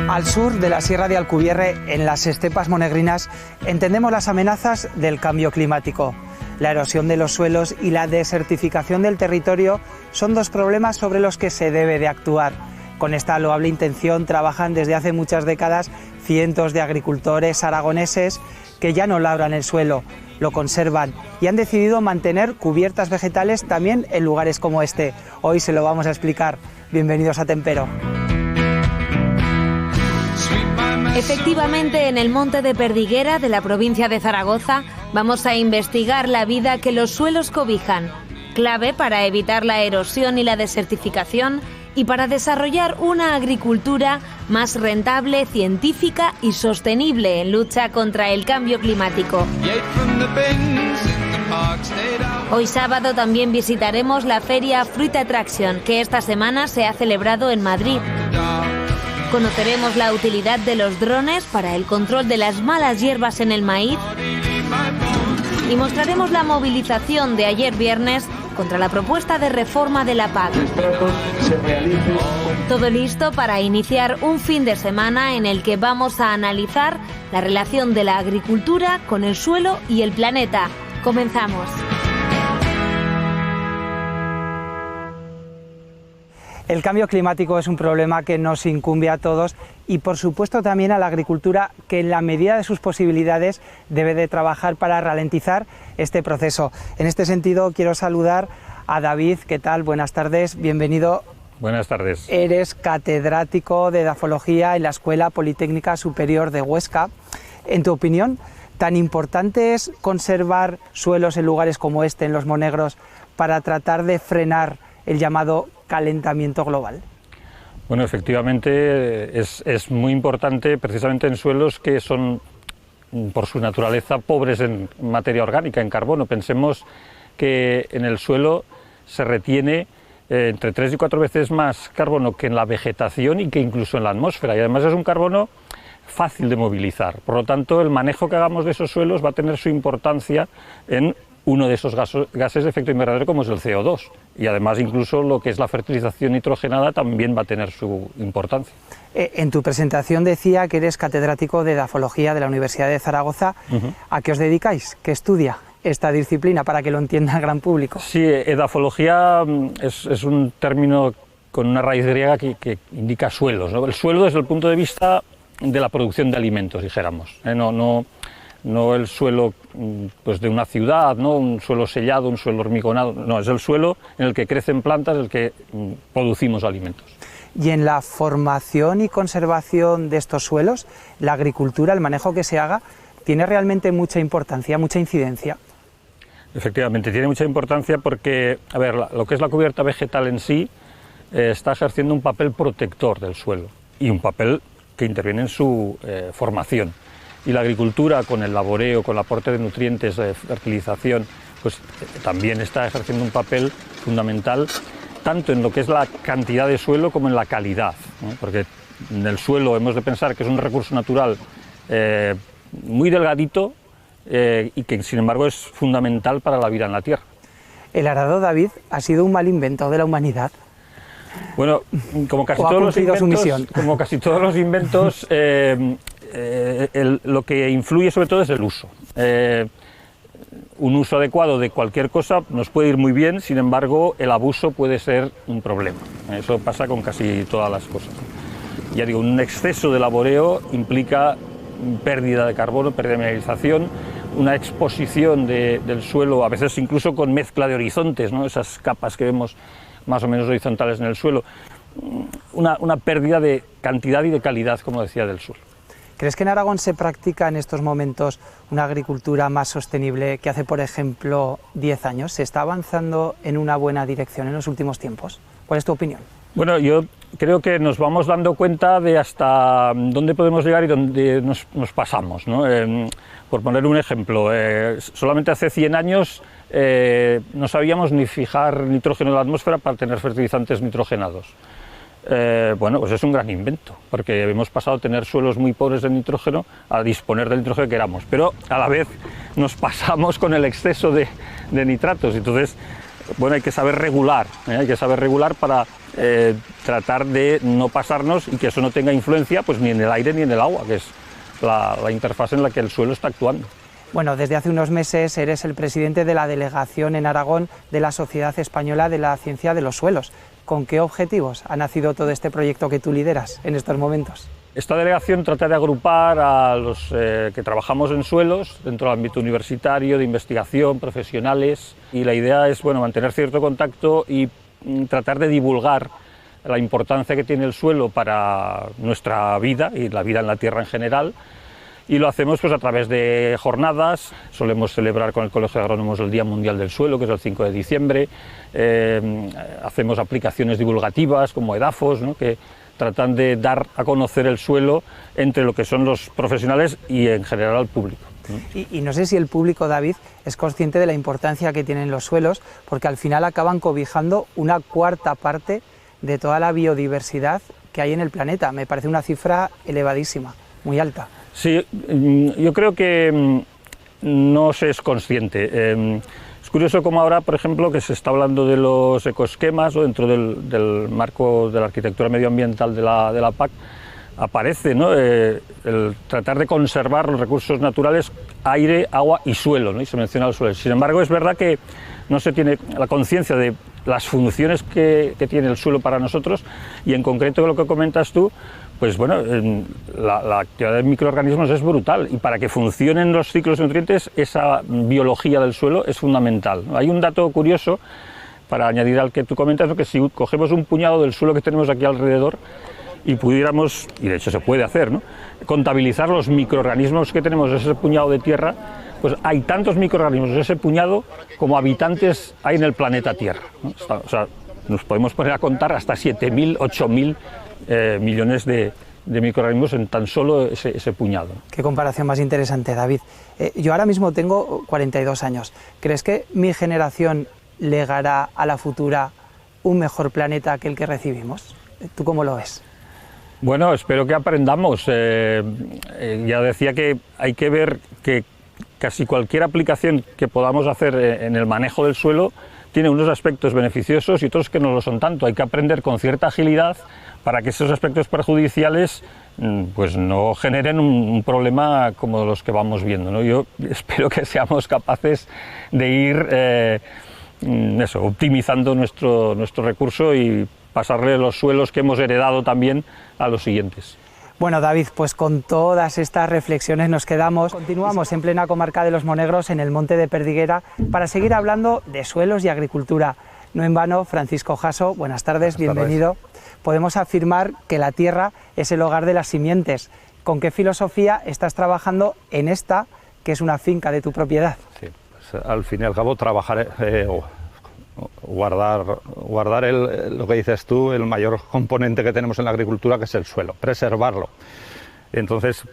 Al sur de la Sierra de Alcubierre, en las estepas monegrinas, entendemos las amenazas del cambio climático. La erosión de los suelos y la desertificación del territorio son dos problemas sobre los que se debe de actuar. Con esta loable intención trabajan desde hace muchas décadas cientos de agricultores aragoneses que ya no labran el suelo, lo conservan y han decidido mantener cubiertas vegetales también en lugares como este. Hoy se lo vamos a explicar. Bienvenidos a Tempero. Efectivamente, en el monte de Perdiguera, de la provincia de Zaragoza, vamos a investigar la vida que los suelos cobijan, clave para evitar la erosión y la desertificación y para desarrollar una agricultura más rentable, científica y sostenible en lucha contra el cambio climático. Hoy sábado también visitaremos la feria Fruit Attraction, que esta semana se ha celebrado en Madrid. Conoceremos la utilidad de los drones para el control de las malas hierbas en el maíz y mostraremos la movilización de ayer viernes contra la propuesta de reforma de la PAC. Todo listo para iniciar un fin de semana en el que vamos a analizar la relación de la agricultura con el suelo y el planeta. Comenzamos. El cambio climático es un problema que nos incumbe a todos y por supuesto también a la agricultura, que en la medida de sus posibilidades debe de trabajar para ralentizar este proceso. En este sentido quiero saludar a David. ¿Qué tal? Buenas tardes, bienvenido. Buenas tardes. Eres catedrático de edafología en la Escuela Politécnica Superior de Huesca. En tu opinión, ¿tan importante es conservar suelos en lugares como este, en los Monegros, para tratar de frenar el llamado calentamiento global? Bueno, efectivamente es muy importante precisamente en suelos que son, por su naturaleza, pobres en materia orgánica, en carbono. Pensemos que en el suelo se retiene entre 3 y 4 veces más carbono que en la vegetación y que incluso en la atmósfera, y además es un carbono fácil de movilizar. Por lo tanto, el manejo que hagamos de esos suelos va a tener su importancia en uno de esos gases de efecto invernadero, como es el CO2, y además incluso lo que es la fertilización nitrogenada también va a tener su importancia. En tu presentación decía que eres catedrático de edafología de la Universidad de Zaragoza. ¿A qué os dedicáis? ¿Qué estudia esta disciplina, para que lo entienda el gran público? Sí, edafología es un término con una raíz griega que indica suelos, ¿no? El suelo desde el punto de vista de la producción de alimentos, dijéramos, no el suelo pues de una ciudad, no un suelo sellado, un suelo hormigonado, no, es el suelo en el que crecen plantas, en el que producimos alimentos. Y en la formación y conservación de estos suelos, la agricultura, el manejo que se haga, ¿tiene realmente mucha importancia, mucha incidencia? Efectivamente, tiene mucha importancia porque, a ver, lo que es la cubierta vegetal en sí está ejerciendo un papel protector del suelo y un papel que interviene en su formación. Y la agricultura, con el laboreo, con el aporte de nutrientes, de fertilización, pues también está ejerciendo un papel fundamental, tanto en lo que es la cantidad de suelo como en la calidad, ¿no? Porque en el suelo hemos de pensar que es un recurso natural muy delgadito y que sin embargo es fundamental para la vida en la tierra. ¿El arado, David, ha sido un mal invento de la humanidad? Bueno, como casi todos los inventos, lo que influye sobre todo es el uso. Un uso adecuado de cualquier cosa nos puede ir muy bien, sin embargo el abuso puede ser un problema. Eso pasa con casi todas las cosas. Ya digo, un exceso de laboreo implica pérdida de carbono, pérdida de mineralización, una exposición del suelo, a veces incluso con mezcla de horizontes, ¿no? Esas capas que vemos más o menos horizontales en el suelo, una pérdida de cantidad y de calidad, como decía, del suelo. ¿Crees que en Aragón se practica en estos momentos una agricultura más sostenible que hace, por ejemplo, 10 años? ¿Se está avanzando en una buena dirección en los últimos tiempos? ¿Cuál es tu opinión? Bueno, yo creo que nos vamos dando cuenta de hasta dónde podemos llegar y dónde nos pasamos, ¿no? Por poner un ejemplo, solamente hace 100 años no sabíamos ni fijar nitrógeno en la atmósfera para tener fertilizantes nitrogenados. Bueno, pues es un gran invento, porque hemos pasado a tener suelos muy pobres de nitrógeno a disponer del nitrógeno que queramos, pero a la vez nos pasamos con el exceso de nitratos. Entonces, bueno, hay que saber regular, hay que saber regular para tratar de no pasarnos y que eso no tenga influencia pues ni en el aire ni en el agua, que es la interfaz en la que el suelo está actuando. Bueno, desde hace unos meses eres el presidente de la delegación en Aragón de la Sociedad Española de la Ciencia de los Suelos. ¿Con qué objetivos ha nacido todo este proyecto que tú lideras en estos momentos? Esta delegación trata de agrupar a los que trabajamos en suelos dentro del ámbito universitario, de investigación, profesionales, y la idea es mantener cierto contacto y tratar de divulgar la importancia que tiene el suelo para nuestra vida y la vida en la Tierra en general. Y lo hacemos pues a través de jornadas. Solemos celebrar con el Colegio de Agrónomos el Día Mundial del Suelo, que es el 5 de diciembre. Hacemos aplicaciones divulgativas como EDAFOS, ¿no?, que tratan de dar a conocer el suelo entre lo que son los profesionales y en general al público. Y no sé si el público, David, es consciente de la importancia que tienen los suelos, porque al final acaban cobijando una cuarta parte de toda la biodiversidad que hay en el planeta. Me parece una cifra elevadísima, muy alta. Sí, yo creo que no se es consciente. Es curioso como ahora, por ejemplo, que se está hablando de los ecoesquemas, o dentro del marco de la arquitectura medioambiental de la PAC, aparece, ¿no?, el tratar de conservar los recursos naturales, aire, agua y suelo, ¿no?, y se menciona el suelo. Sin embargo, es verdad que no se tiene la conciencia de las funciones que tiene el suelo para nosotros, y en concreto lo que comentas tú, pues la actividad de microorganismos es brutal, y para que funcionen los ciclos de nutrientes, esa biología del suelo es fundamental. Hay un dato curioso, para añadir al que tú comentas, ¿no?, que si cogemos un puñado del suelo que tenemos aquí alrededor y pudiéramos, y de hecho se puede hacer, ¿no?, contabilizar los microorganismos que tenemos en ese puñado de tierra, pues hay tantos microorganismos en ese puñado como habitantes hay en el planeta Tierra, ¿no? O sea, nos podemos poner a contar hasta 7.000, 8.000 millones de microorganismos en tan solo ese puñado. Qué comparación más interesante, David. Yo ahora mismo tengo 42 años. ¿Crees que mi generación legará a la futura un mejor planeta que el que recibimos? ¿Tú cómo lo ves? Bueno, espero que aprendamos. Ya decía que hay que ver que casi cualquier aplicación que podamos hacer en el manejo del suelo tiene unos aspectos beneficiosos y otros que no lo son tanto. Hay que aprender con cierta agilidad para que esos aspectos perjudiciales pues no generen un problema como los que vamos viendo, ¿no? Yo espero que seamos capaces de ir optimizando nuestro recurso y pasarle los suelos que hemos heredado también a los siguientes. Bueno, David, pues con todas estas reflexiones nos quedamos. Continuamos en plena comarca de Los Monegros, en el Monte de Perdiguera, para seguir hablando de suelos y agricultura. No en vano, Francisco Jasso, buenas tardes, bienvenido. Podemos afirmar que la tierra es el hogar de las simientes. ¿Con qué filosofía estás trabajando en esta, que es una finca de tu propiedad? Sí, pues al fin y al cabo trabajar, guardar lo que dices tú, el mayor componente que tenemos en la agricultura, que es el suelo, preservarlo. Entonces,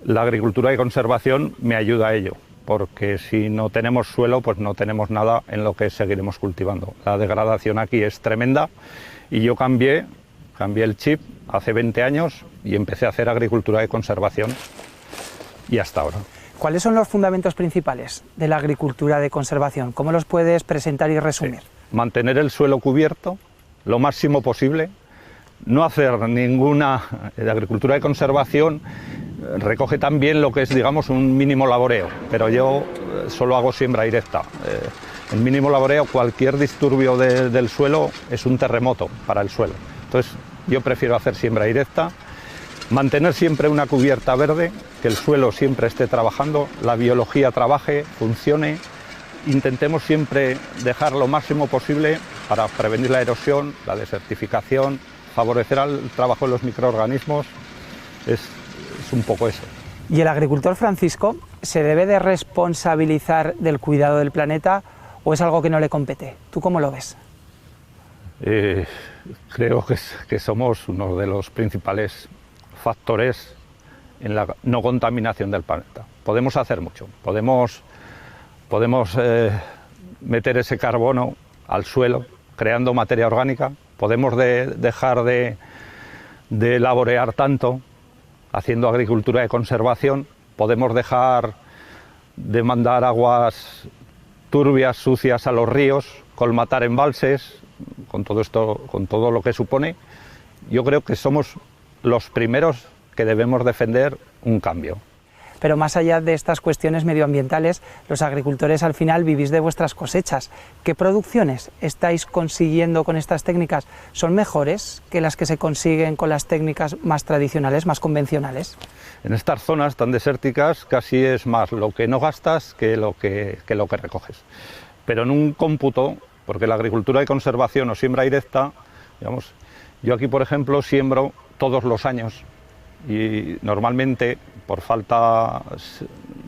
la agricultura de conservación me ayuda a ello, porque si no tenemos suelo, pues no tenemos nada en lo que seguiremos cultivando. La degradación aquí es tremenda y yo cambié el chip hace 20 años y empecé a hacer agricultura de conservación y hasta ahora. ¿Cuáles son los fundamentos principales de la agricultura de conservación? ¿Cómo los puedes presentar y resumir? Sí. Mantener el suelo cubierto lo máximo posible, no hacer ninguna agricultura de conservación. Recoge también lo que es, digamos, un mínimo laboreo, pero yo solo hago siembra directa. El mínimo laboreo, cualquier disturbio del suelo es un terremoto para el suelo. Entonces yo prefiero hacer siembra directa, mantener siempre una cubierta verde, que el suelo siempre esté trabajando, la biología trabaje, funcione. Intentemos siempre dejar lo máximo posible para prevenir la erosión, la desertificación, favorecer al trabajo de los microorganismos. Es un poco eso. ¿Y el agricultor, Francisco, se debe de responsabilizar del cuidado del planeta o es algo que no le compete? ¿Tú cómo lo ves? Creo que somos uno de los principales factores en la no contaminación del planeta. Podemos hacer mucho, podemos meter ese carbono al suelo creando materia orgánica, podemos dejar de laborear tanto haciendo agricultura de conservación, podemos dejar de mandar aguas turbias, sucias a los ríos, colmatar embalses, con todo esto, con todo lo que supone. Yo creo que somos los primeros que debemos defender un cambio. Pero más allá de estas cuestiones medioambientales, los agricultores al final vivís de vuestras cosechas. ¿Qué producciones estáis consiguiendo con estas técnicas? ¿Son mejores que las que se consiguen con las técnicas más tradicionales, más convencionales? En estas zonas tan desérticas casi es más lo que no gastas que lo que recoges. Pero en un cómputo, porque la agricultura de conservación o siembra directa, digamos, yo aquí por ejemplo siembro todos los años y normalmente por falta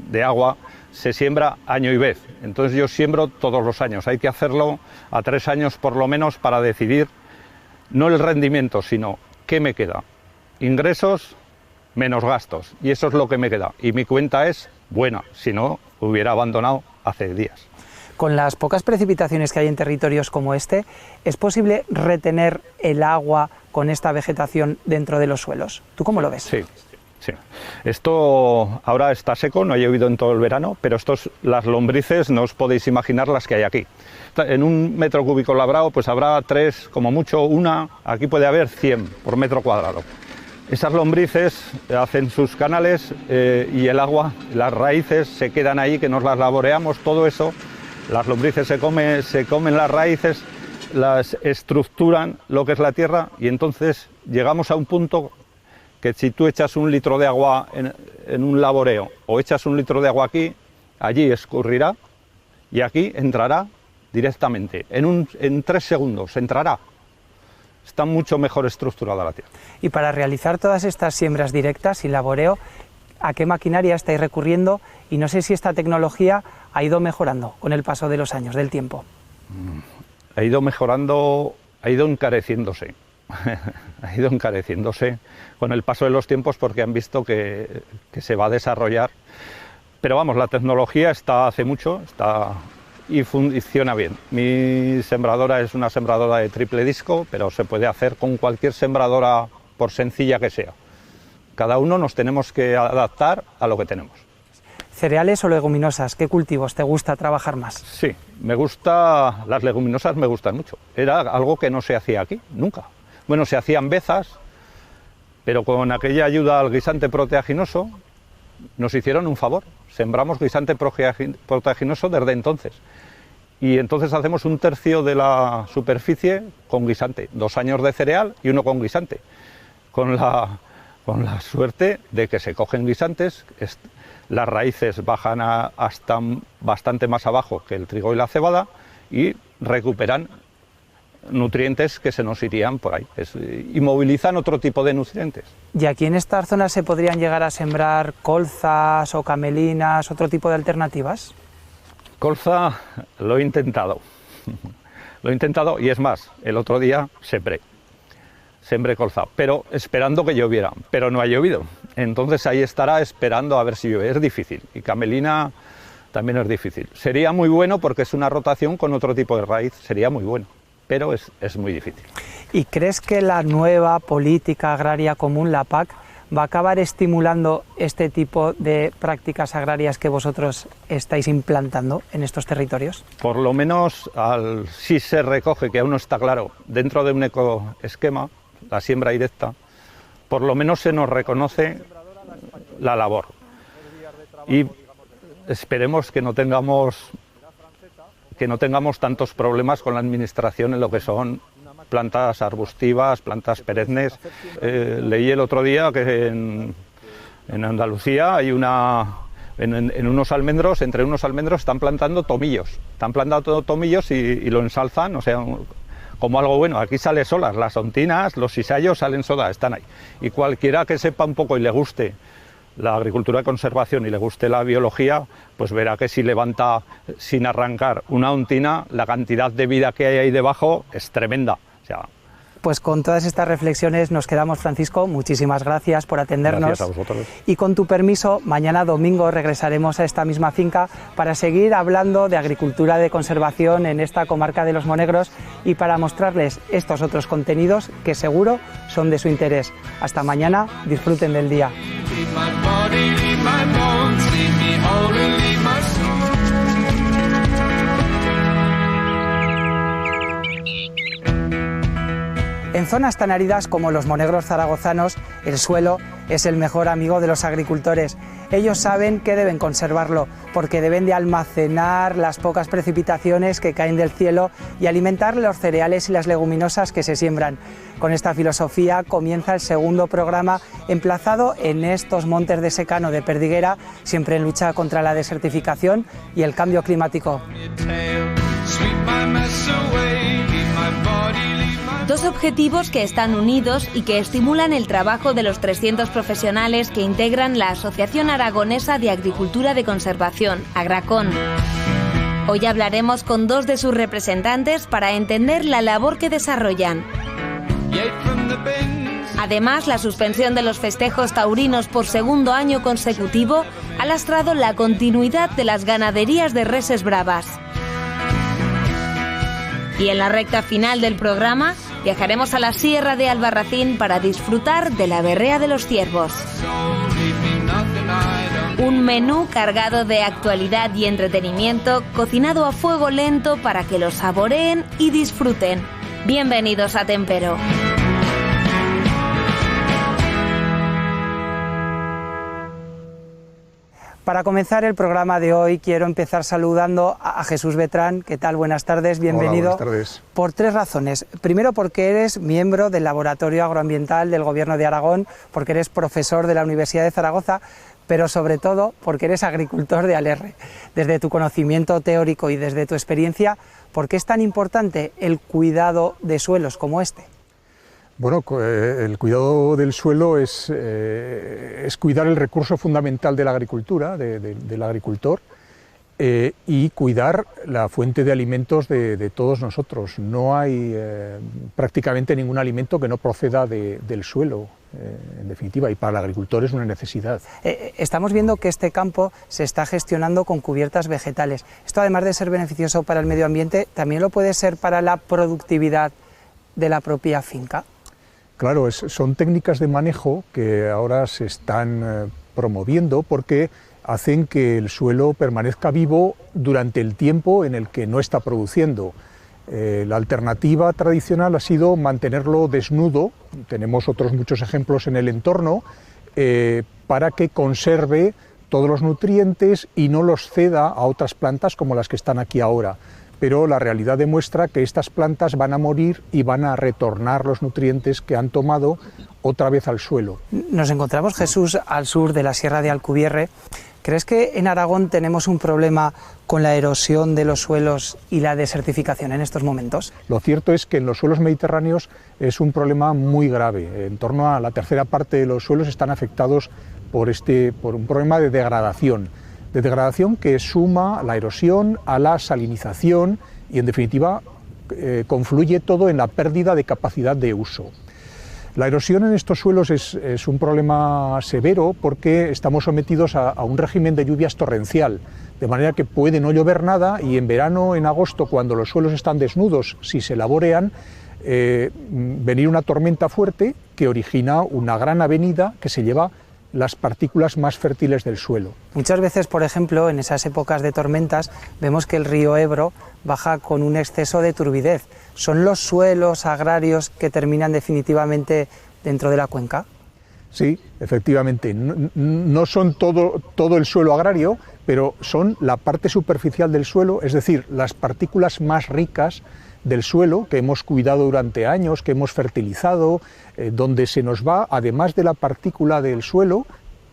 de agua se siembra año y vez. Entonces yo siembro todos los años. Hay que hacerlo a 3 años por lo menos para decidir no el rendimiento, sino qué me queda. Ingresos menos gastos. Y eso es lo que me queda. Y mi cuenta es buena, si no hubiera abandonado hace días. Con las pocas precipitaciones que hay en territorios como este, ¿es posible retener el agua con esta vegetación dentro de los suelos? ¿Tú cómo lo ves? Sí. Sí. Esto ahora está seco, no ha llovido en todo el verano, pero las lombrices no os podéis imaginar las que hay aquí. En un metro cúbico labrado pues habrá 3, como mucho una, aquí puede haber 100 por metro cuadrado. Esas lombrices hacen sus canales y el agua, las raíces se quedan ahí, que nos las laboreamos, todo eso, las lombrices se comen las raíces, las estructuran lo que es la tierra y entonces llegamos a un punto que si tú echas 1 litro de agua en un laboreo o echas 1 litro de agua aquí, allí escurrirá y aquí entrará directamente. En 3 segundos entrará. Está mucho mejor estructurada la tierra. Y para realizar todas estas siembras directas sin laboreo, ¿a qué maquinaria estáis recurriendo? Y no sé si esta tecnología ha ido mejorando con el paso de los años, del tiempo. Ha ido mejorando, ha ido encareciéndose. Ha ido encareciéndose con el paso de los tiempos porque han visto que se va a desarrollar. Pero vamos, la tecnología está hace mucho y funciona bien. Mi sembradora es una sembradora de triple disco, pero se puede hacer con cualquier sembradora por sencilla que sea. Cada uno nos tenemos que adaptar a lo que tenemos. ¿Cereales o leguminosas? ¿Qué cultivos te gusta trabajar más? Sí, las leguminosas me gustan mucho. Era algo que no se hacía aquí, nunca. Bueno, se hacían bezas, pero con aquella ayuda al guisante proteaginoso nos hicieron un favor. Sembramos guisante proteaginoso desde entonces. Y entonces hacemos 1/3 de la superficie con guisante. 2 años de cereal y 1 con guisante. Con la suerte de que se cogen guisantes, las raíces bajan hasta bastante más abajo que el trigo y la cebada y recuperan nutrientes que se nos irían por ahí y movilizan otro tipo de nutrientes. ¿Y aquí en estas zonas se podrían llegar a sembrar colzas o camelinas, otro tipo de alternativas? Colza lo he intentado, y es más, el otro día sembré colza, pero esperando que lloviera, pero no ha llovido, entonces ahí estará esperando a ver si llueve. Es difícil, y camelina también es difícil. Sería muy bueno porque es una rotación con otro tipo de raíz, sería muy bueno. Pero es muy difícil. ¿Y crees que la nueva política agraria común, la PAC, va a acabar estimulando este tipo de prácticas agrarias que vosotros estáis implantando en estos territorios? Por lo menos, si se recoge, que aún no está claro, dentro de un ecoesquema, la siembra directa, por lo menos se nos reconoce la labor. Y esperemos que no tengamos tantos problemas con la administración en lo que son plantas arbustivas, plantas perennes. Leí el otro día que en Andalucía hay en unos almendros, entre unos almendros están plantando tomillos. Están plantando tomillos y lo ensalzan, o sea, como algo bueno. Aquí salen solas, las ontinas, los cizallos salen solas, están ahí. Y cualquiera que sepa un poco y le guste la agricultura de conservación y le guste la biología, pues verá que si levanta sin arrancar una ontina, la cantidad de vida que hay ahí debajo es tremenda. O sea, pues con todas estas reflexiones nos quedamos, Francisco. Muchísimas gracias por atendernos. Gracias a vosotros. Y con tu permiso, mañana domingo regresaremos a esta misma finca para seguir hablando de agricultura de conservación en esta comarca de Los Monegros y para mostrarles estos otros contenidos que seguro son de su interés. Hasta mañana, disfruten del día. Leave my body, leave my bones, leave me whole and leave my soul. En zonas tan áridas como los monegros zaragozanos, el suelo es el mejor amigo de los agricultores. Ellos saben que deben conservarlo, porque deben de almacenar las pocas precipitaciones que caen del cielo y alimentar los cereales y las leguminosas que se siembran. Con esta filosofía comienza el segundo programa emplazado en estos montes de secano de Perdiguera, siempre en lucha contra la desertificación y el cambio climático. Dos objetivos que están unidos y que estimulan el trabajo de los 300 profesionales que integran la Asociación Aragonesa de Agricultura de Conservación, Agracon. Hoy hablaremos con dos de sus representantes para entender la labor que desarrollan. Además, la suspensión de los festejos taurinos por segundo año consecutivo ha lastrado la continuidad de las ganaderías de reses bravas. Y en la recta final del programa viajaremos a la Sierra de Albarracín para disfrutar de la berrea de los ciervos. Un menú cargado de actualidad y entretenimiento, cocinado a fuego lento para que lo saboreen y disfruten. Bienvenidos a Tempero. Para comenzar el programa de hoy quiero empezar saludando a Jesús Betrán. ¿Qué tal? Buenas tardes, bienvenido. Hola, buenas tardes. Por tres razones. Primero, porque eres miembro del Laboratorio Agroambiental del Gobierno de Aragón, porque eres profesor de la Universidad de Zaragoza, pero sobre todo porque eres agricultor de Alerre. Desde tu conocimiento teórico y desde tu experiencia, ¿por qué es tan importante el cuidado de suelos como este? Bueno, el cuidado del suelo es cuidar el recurso fundamental de la agricultura, del agricultor, y cuidar la fuente de alimentos de todos nosotros. No hay prácticamente ningún alimento que no proceda del suelo, en definitiva, y para el agricultor es una necesidad. Estamos viendo que este campo se está gestionando con cubiertas vegetales. Esto, además de ser beneficioso para el medio ambiente, también lo puede ser para la productividad de la propia finca. Claro, son técnicas de manejo que ahora se están promoviendo porque hacen que el suelo permanezca vivo durante el tiempo en el que no está produciendo. La alternativa tradicional ha sido mantenerlo desnudo, tenemos otros muchos ejemplos en el entorno, para que conserve todos los nutrientes y no los ceda a otras plantas como las que están aquí ahora. Pero la realidad demuestra que estas plantas van a morir y van a retornar los nutrientes que han tomado otra vez al suelo. Nos encontramos, Jesús, al sur de la Sierra de Alcubierre. ¿Crees que en Aragón tenemos un problema con la erosión de los suelos y la desertificación en estos momentos? Lo cierto es que en los suelos mediterráneos es un problema muy grave. En torno a la tercera parte de los suelos están afectados por un problema de degradación que suma la erosión a la salinización y, en definitiva, confluye todo en la pérdida de capacidad de uso. La erosión en estos suelos es un problema severo porque estamos sometidos a un régimen de lluvias torrencial, de manera que puede no llover nada y en verano, en agosto, cuando los suelos están desnudos, si se laborean, venir una tormenta fuerte que origina una gran avenida que se lleva las partículas más fértiles del suelo. Muchas veces, por ejemplo, en esas épocas de tormentas, vemos que el río Ebro baja con un exceso de turbidez. ¿Son los suelos agrarios que terminan definitivamente dentro de la cuenca? Sí, efectivamente. No son todo el suelo agrario, pero son la parte superficial del suelo, es decir, las partículas más ricas del suelo que hemos cuidado durante años, que hemos fertilizado, donde se nos va, además de la partícula del suelo,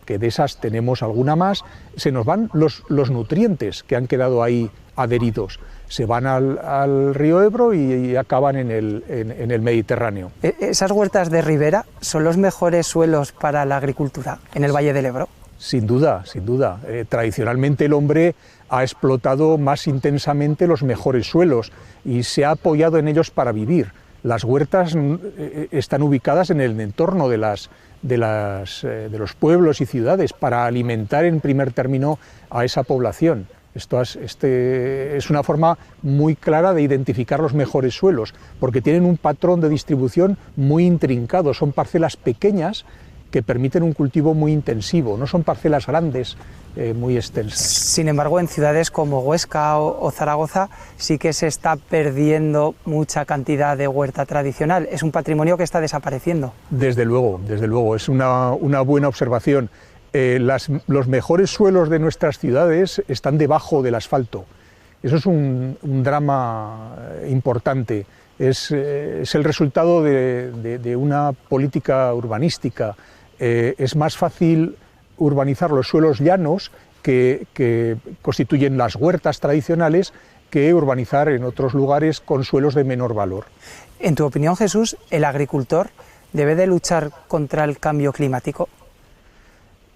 que de esas tenemos alguna más, se nos van los nutrientes que han quedado ahí adheridos. Se van al río Ebro y acaban en el Mediterráneo. ¿Esas huertas de ribera son los mejores suelos para la agricultura en el Valle del Ebro? Sin duda, sin duda. Tradicionalmente el hombre ha explotado más intensamente los mejores suelos y se ha apoyado en ellos para vivir. Las huertas están ubicadas en el entorno de los pueblos y ciudades para alimentar en primer término a esa población. Esto es una forma muy clara de identificar los mejores suelos, porque tienen un patrón de distribución muy intrincado, son parcelas pequeñas que permiten un cultivo muy intensivo, no son parcelas grandes, muy extensas. Sin embargo, en ciudades como Huesca o Zaragoza sí que se está perdiendo mucha cantidad de huerta tradicional. Es un patrimonio que está desapareciendo. Desde luego, es una buena observación. Los mejores suelos de nuestras ciudades están debajo del asfalto. Eso es un drama importante. Es el resultado de una política urbanística. Es más fácil urbanizar los suelos llanos que constituyen las huertas tradicionales que urbanizar en otros lugares con suelos de menor valor. En tu opinión, Jesús, ¿el agricultor debe de luchar contra el cambio climático?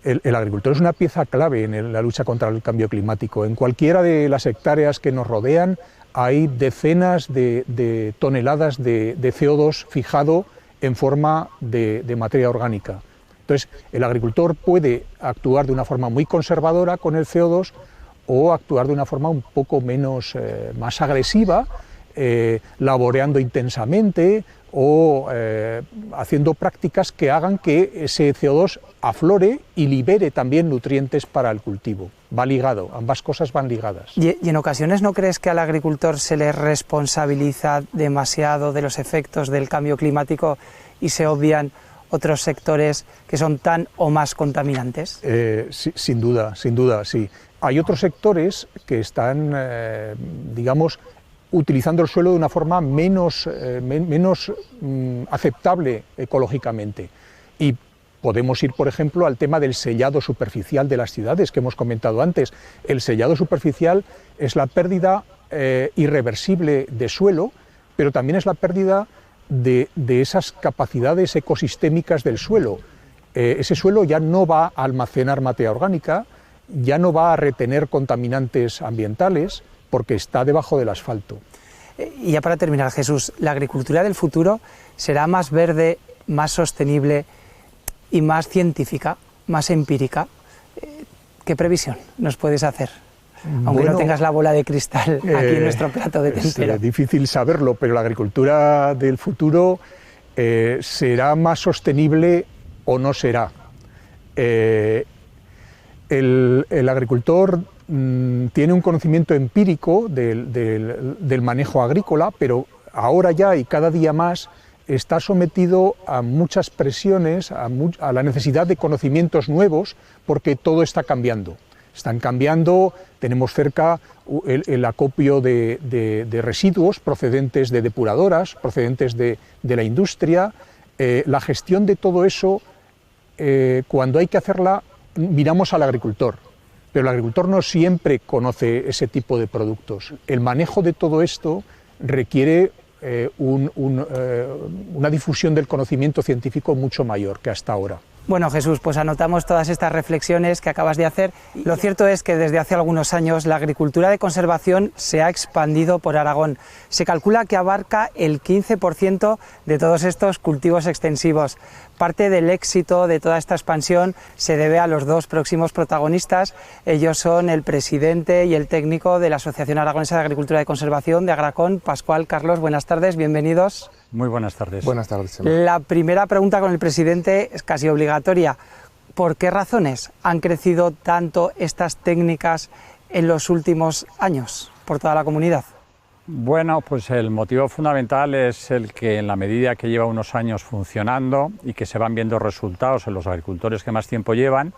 El agricultor es una pieza clave en la lucha contra el cambio climático. En cualquiera de las hectáreas que nos rodean hay decenas de toneladas de CO2 fijado en forma de materia orgánica. Entonces, el agricultor puede actuar de una forma muy conservadora con el CO2 o actuar de una forma un poco más agresiva, laboreando intensamente o haciendo prácticas que hagan que ese CO2 aflore y libere también nutrientes para el cultivo. Va ligado, ambas cosas van ligadas. ¿Y en ocasiones no crees que al agricultor se le responsabiliza demasiado de los efectos del cambio climático y se obvian otros sectores que son tan o más contaminantes? Sí, sin duda, sí. Hay otros sectores que están, utilizando el suelo de una forma menos aceptable ecológicamente. Y podemos ir, por ejemplo, al tema del sellado superficial de las ciudades que hemos comentado antes. El sellado superficial es la pérdida irreversible de suelo, pero también es la pérdida de esas capacidades ecosistémicas del suelo. Ese suelo ya no va a almacenar materia orgánica, ya no va a retener contaminantes ambientales, porque está debajo del asfalto. Y ya para terminar, Jesús, ¿la agricultura del futuro será más verde, más sostenible y más científica, más empírica? ¿Qué previsión nos puedes hacer? Aunque no tengas la bola de cristal aquí en nuestro plato de tintero. Es difícil saberlo, pero la agricultura del futuro será más sostenible o no será. El agricultor tiene un conocimiento empírico del manejo agrícola, pero ahora ya y cada día más está sometido a muchas presiones, a la necesidad de conocimientos nuevos, porque todo está cambiando. Están cambiando, tenemos cerca el acopio de residuos procedentes de depuradoras, procedentes de la industria. La gestión de todo eso, cuando hay que hacerla, miramos al agricultor, pero el agricultor no siempre conoce ese tipo de productos. El manejo de todo esto requiere una difusión del conocimiento científico mucho mayor que hasta ahora. Bueno, Jesús, pues anotamos todas estas reflexiones que acabas de hacer. Lo cierto es que desde hace algunos años la agricultura de conservación se ha expandido por Aragón. Se calcula que abarca el 15% de todos estos cultivos extensivos. Parte del éxito de toda esta expansión se debe a los dos próximos protagonistas. Ellos son el presidente y el técnico de la Asociación Aragonesa de Agricultura de Conservación de Agracon, Pascual, Carlos. Buenas tardes, bienvenidos. Muy buenas tardes. Buenas tardes. La primera pregunta con el presidente es casi obligatoria. ¿Por qué razones han crecido tanto estas técnicas en los últimos años por toda la comunidad? Bueno, pues el motivo fundamental es el que en la medida que lleva unos años funcionando y que se van viendo resultados en los agricultores que más tiempo llevan,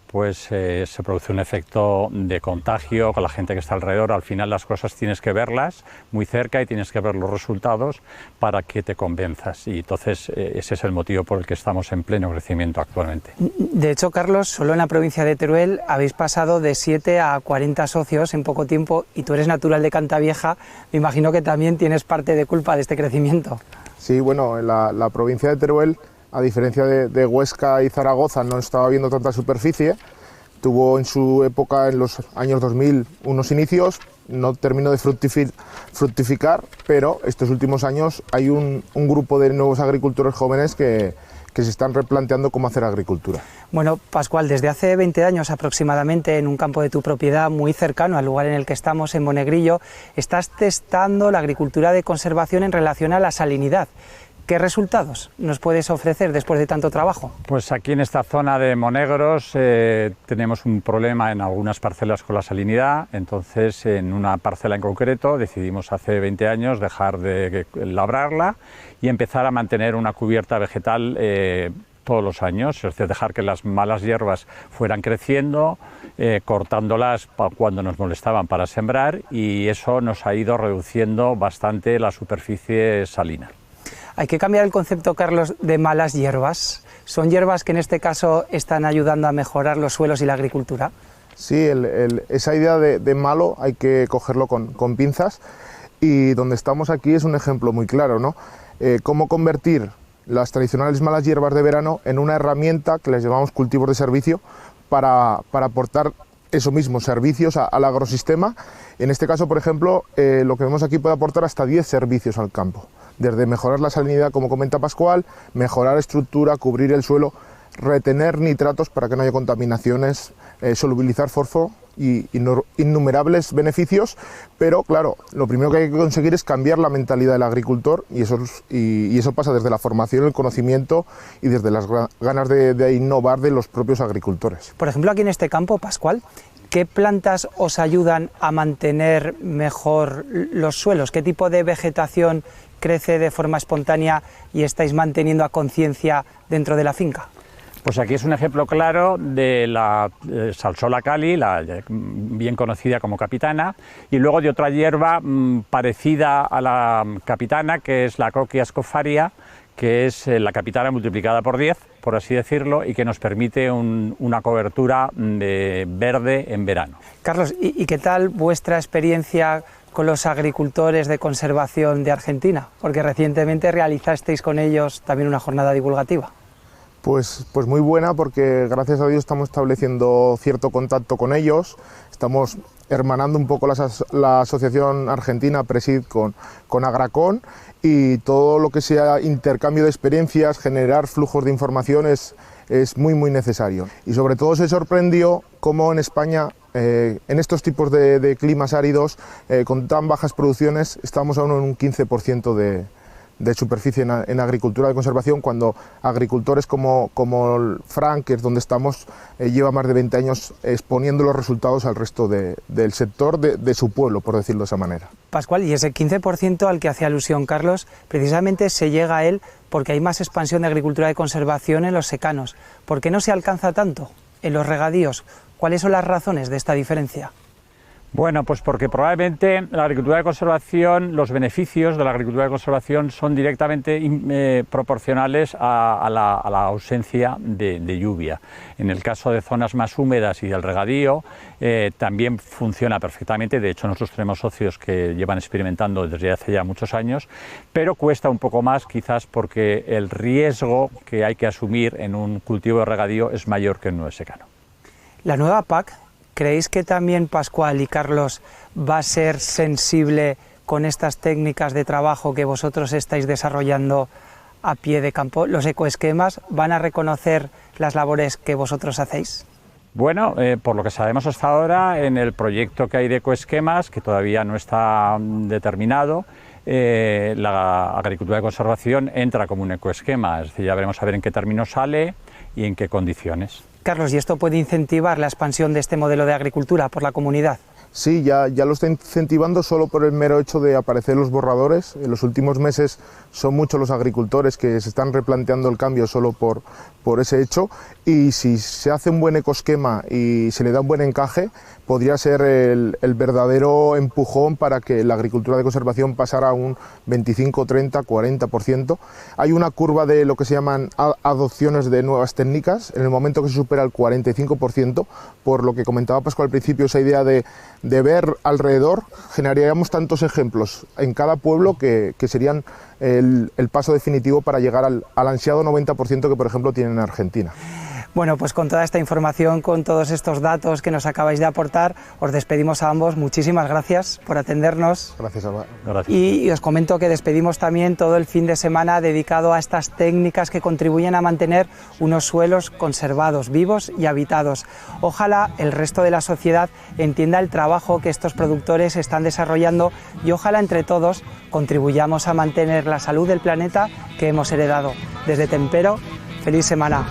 pues se produce un efecto de contagio con la gente que está alrededor. Al final las cosas tienes que verlas muy cerca y tienes que ver los resultados para que te convenzas. Y entonces ese es el motivo por el que estamos en pleno crecimiento actualmente. De hecho, Carlos, solo en la provincia de Teruel habéis pasado de 7 a 40 socios en poco tiempo y tú eres natural de Cantavieja. Me imagino que también tienes parte de culpa de este crecimiento. Sí, bueno, en la provincia de Teruel, a diferencia de Huesca y Zaragoza, no estaba viendo tanta superficie. Tuvo en su época, en los años 2000, unos inicios, no terminó de fructificar, pero estos últimos años hay un grupo de nuevos agricultores jóvenes que se están replanteando cómo hacer agricultura. Bueno, Pascual, desde hace 20 años aproximadamente, en un campo de tu propiedad muy cercano al lugar en el que estamos, en Monegrillo, estás testando la agricultura de conservación en relación a la salinidad. ¿Qué resultados nos puedes ofrecer después de tanto trabajo? Pues aquí en esta zona de Monegros tenemos un problema en algunas parcelas con la salinidad, entonces en una parcela en concreto decidimos hace 20 años dejar de labrarla y empezar a mantener una cubierta vegetal todos los años, es decir, dejar que las malas hierbas fueran creciendo, cortándolas cuando nos molestaban para sembrar, y eso nos ha ido reduciendo bastante la superficie salina. Hay que cambiar el concepto, Carlos, de malas hierbas. ¿Son hierbas que en este caso están ayudando a mejorar los suelos y la agricultura? Sí, esa idea de malo hay que cogerlo con pinzas, y donde estamos aquí es un ejemplo muy claro, ¿no? Cómo convertir las tradicionales malas hierbas de verano en una herramienta que les llamamos cultivos de servicio para aportar eso mismo, servicios al agrosistema. En este caso, por ejemplo, lo que vemos aquí puede aportar hasta 10 servicios al campo, desde mejorar la salinidad, como comenta Pascual, mejorar estructura, cubrir el suelo, retener nitratos para que no haya contaminaciones, solubilizar fósforo y innumerables beneficios, pero claro, lo primero que hay que conseguir es cambiar la mentalidad del agricultor, y eso pasa desde la formación, el conocimiento y desde las ganas de innovar de los propios agricultores. Por ejemplo, aquí en este campo, Pascual, ¿qué plantas os ayudan a mantener mejor los suelos? ¿Qué tipo de vegetación crece de forma espontánea y estáis manteniendo a conciencia dentro de la finca? Pues aquí es un ejemplo claro de la Salsola cali, la bien conocida como capitana, y luego de otra hierba parecida a la capitana, que es la Coquia scofaria, que es la capitana multiplicada por 10, por así decirlo, y que nos permite una cobertura de verde en verano. Carlos, ¿y qué tal vuestra experiencia con los agricultores de conservación de Argentina? Porque recientemente realizasteis con ellos también una jornada divulgativa. Pues muy buena, porque gracias a Dios estamos estableciendo cierto contacto con ellos, estamos hermanando un poco la Asociación Argentina Presid con Agracon, y todo lo que sea intercambio de experiencias, generar flujos de información es muy necesario. Y sobre todo se sorprendió cómo en España, en estos tipos de climas áridos, con tan bajas producciones, estamos aún en un 15% de superficie en agricultura de conservación, cuando agricultores como Frank, que es donde estamos, lleva más de 20 años exponiendo los resultados al resto del sector de su pueblo, por decirlo de esa manera. Pascual, y ese 15% al que hace alusión Carlos, precisamente se llega a él porque hay más expansión de agricultura de conservación en los secanos. ¿Por qué no se alcanza tanto en los regadíos? ¿Cuáles son las razones de esta diferencia? Bueno, pues porque probablemente la agricultura de conservación, los beneficios de la agricultura de conservación son directamente proporcionales a la ausencia de lluvia. En el caso de zonas más húmedas y del regadío también funciona perfectamente. De hecho, nosotros tenemos socios que llevan experimentando desde hace ya muchos años, pero cuesta un poco más, quizás porque el riesgo que hay que asumir en un cultivo de regadío es mayor que en uno de secano. La nueva PAC, ¿creéis que también Pascual y Carlos va a ser sensible con estas técnicas de trabajo que vosotros estáis desarrollando a pie de campo? ¿Los ecoesquemas van a reconocer las labores que vosotros hacéis? Bueno, por lo que sabemos hasta ahora, en el proyecto que hay de ecoesquemas, que todavía no está determinado, la agricultura de conservación entra como un ecoesquema, es decir, ya veremos a ver en qué términos sale y en qué condiciones. Carlos, ¿y esto puede incentivar la expansión de este modelo de agricultura por la comunidad? Sí, ya lo está incentivando solo por el mero hecho de aparecer los borradores. En los últimos meses son muchos los agricultores que se están replanteando el cambio solo por ese hecho, y si se hace un buen ecoesquema y se le da un buen encaje, podría ser el verdadero empujón para que la agricultura de conservación pasara a un 25, 30, 40%. Hay una curva de lo que se llaman adopciones de nuevas técnicas. En el momento que se supera el 45%, por lo que comentaba Pascual al principio, esa idea de ver alrededor, generaríamos tantos ejemplos en cada pueblo que serían el paso definitivo para llegar al ansiado 90% que, por ejemplo, tienen en Argentina. Bueno, pues con toda esta información, con todos estos datos que nos acabáis de aportar, os despedimos a ambos. Muchísimas gracias por atendernos. Gracias, Alba. Gracias. Y os comento que despedimos también todo el fin de semana dedicado a estas técnicas que contribuyen a mantener unos suelos conservados, vivos y habitados. Ojalá el resto de la sociedad entienda el trabajo que estos productores están desarrollando y ojalá entre todos contribuyamos a mantener la salud del planeta que hemos heredado. Desde Tempero, feliz semana.